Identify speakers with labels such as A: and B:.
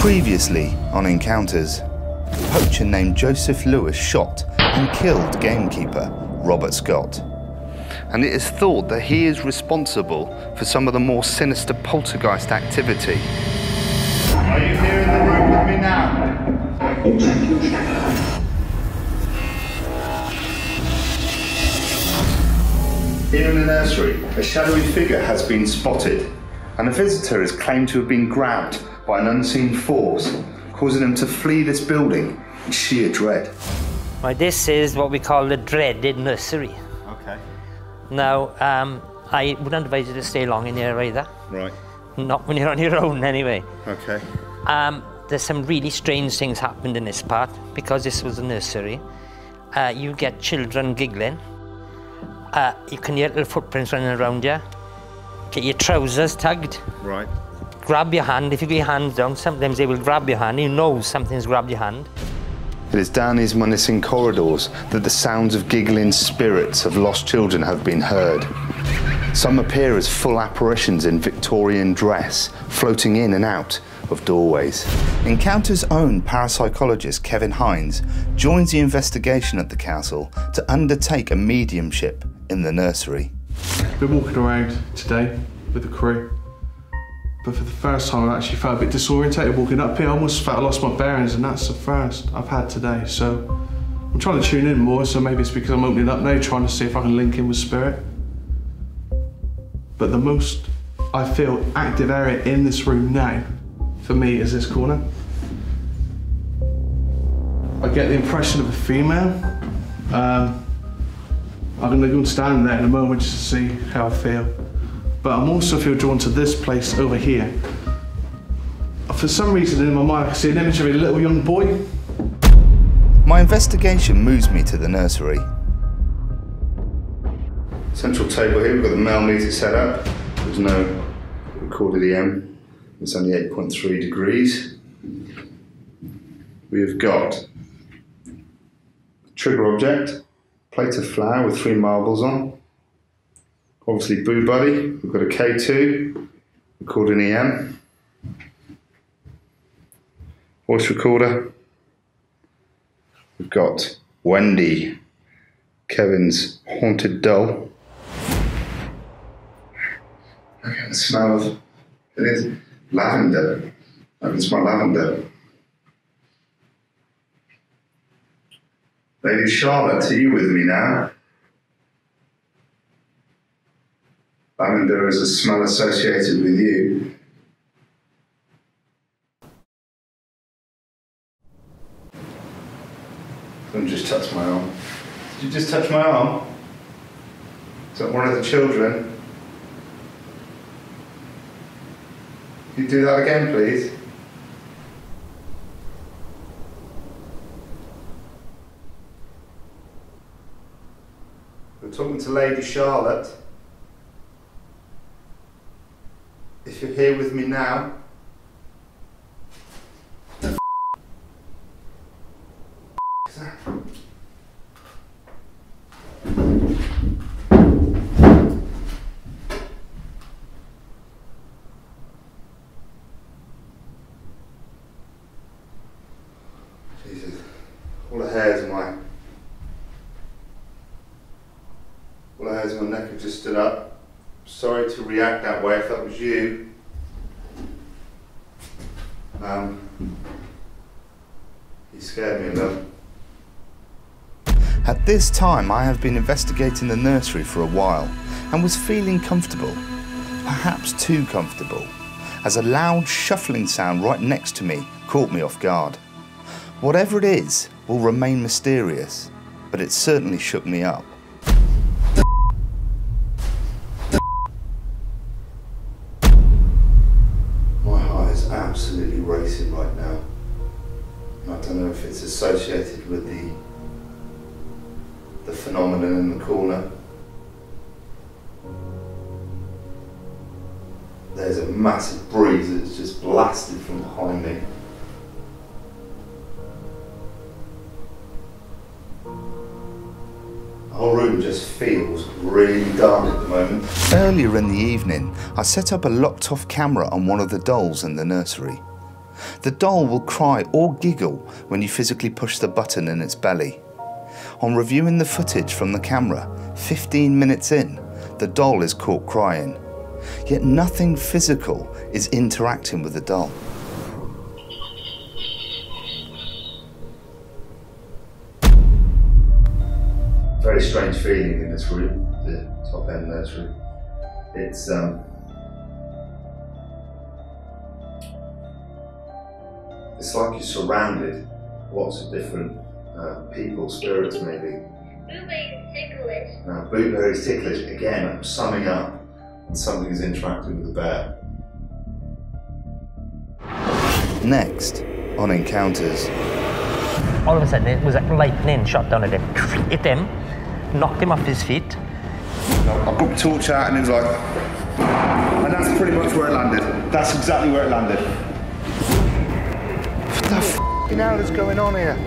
A: Previously on Encounters, a poacher named Joseph Lewis shot and killed gamekeeper Robert Scott. And it is thought that he is responsible for some of the more sinister poltergeist activity. Are you here in the room with me now? Here in the nursery, a shadowy figure has been spotted, and a visitor is claimed to have been grabbed by an unseen force, causing him to flee this building in sheer dread.
B: Right, this is what we call the dreaded nursery.
A: Okay.
B: Now, I wouldn't advise you to stay long in here either.
A: Right.
B: Not when you're on your own, anyway.
A: Okay.
B: There's some really strange things happened in this part, because this was a nursery. You get children giggling. You can hear little footprints running around you. Get your trousers tugged.
A: Right.
B: Grab your hand. If you get your hands down, sometimes they will grab your hand. You know something's grabbed your hand.
A: It is down these menacing corridors that the sounds of giggling spirits of lost children have been heard. Some appear as full apparitions in Victorian dress, floating in and out of doorways. Encounter's own parapsychologist Kevin Hines joins the investigation at the castle to undertake a mediumship in the nursery.
C: Been walking around today with the crew, but for the first time I actually felt a bit disorientated walking up here. I almost felt I lost my bearings, and that's the first I've had today. So I'm trying to tune in more, so maybe it's because I'm opening up now, trying to see if I can link in with spirit. But the most I feel active area in this room now, for me, is this corner. I get the impression of a female. I'm gonna go and stand there in a moment just to see how I feel. But I'm also feel drawn to this place over here. For some reason in my mind, I can see an image of a little young boy.
A: My investigation moves me to the nursery. Central table here, we've got the male meter set up. There's no recorded EM. It's only 8.3 degrees. We've got a trigger object, plate of flour with 3 marbles on. Obviously Boo Buddy, we've got a K2, recording EM. Voice recorder. We've got Wendy, Kevin's haunted doll. I can smell of, it is lavender. I can smell lavender. Lady Charlotte, are you with me now? Lavender is a smell associated with you. Someone just touched my arm. Did you just touch my arm? Is that one of the children? Can you do that again, please? We're talking to Lady Charlotte. If you're here with me now. What the is that? Jesus, all the hairs in my neck have just stood up. Sorry to react that way if that was you. You scared me, love. At this time, I have been investigating the nursery for a while and was feeling comfortable, perhaps too comfortable, as a loud shuffling sound right next to me caught me off guard. Whatever it is will remain mysterious, but it certainly shook me up. Absolutely racing right now. I don't know if it's associated with the phenomenon in the corner. There's a massive breeze that's just blasted from behind me. The whole room just feels really dark at the moment. Earlier in the evening, I set up a locked-off camera on one of the dolls in the nursery. The doll will cry or giggle when you physically push the button in its belly. On reviewing the footage from the camera, 15 minutes in, the doll is caught crying. Yet nothing physical is interacting with the doll. Very strange feeling in this room, the top end nursery. It's like you're surrounded, lots of different people, spirits maybe.
D: Blueberry's ticklish.
A: Now, blueberry's ticklish, again, I'm summing up, and something is interacting with the bear. Next, on Encounters.
B: All of a sudden, it was like lightning shot down at him. Hit him, knocked him off his feet.
A: I put the torch out and it was like, and that's pretty much where it landed. That's exactly where it landed. What the f***ing hell is going on here?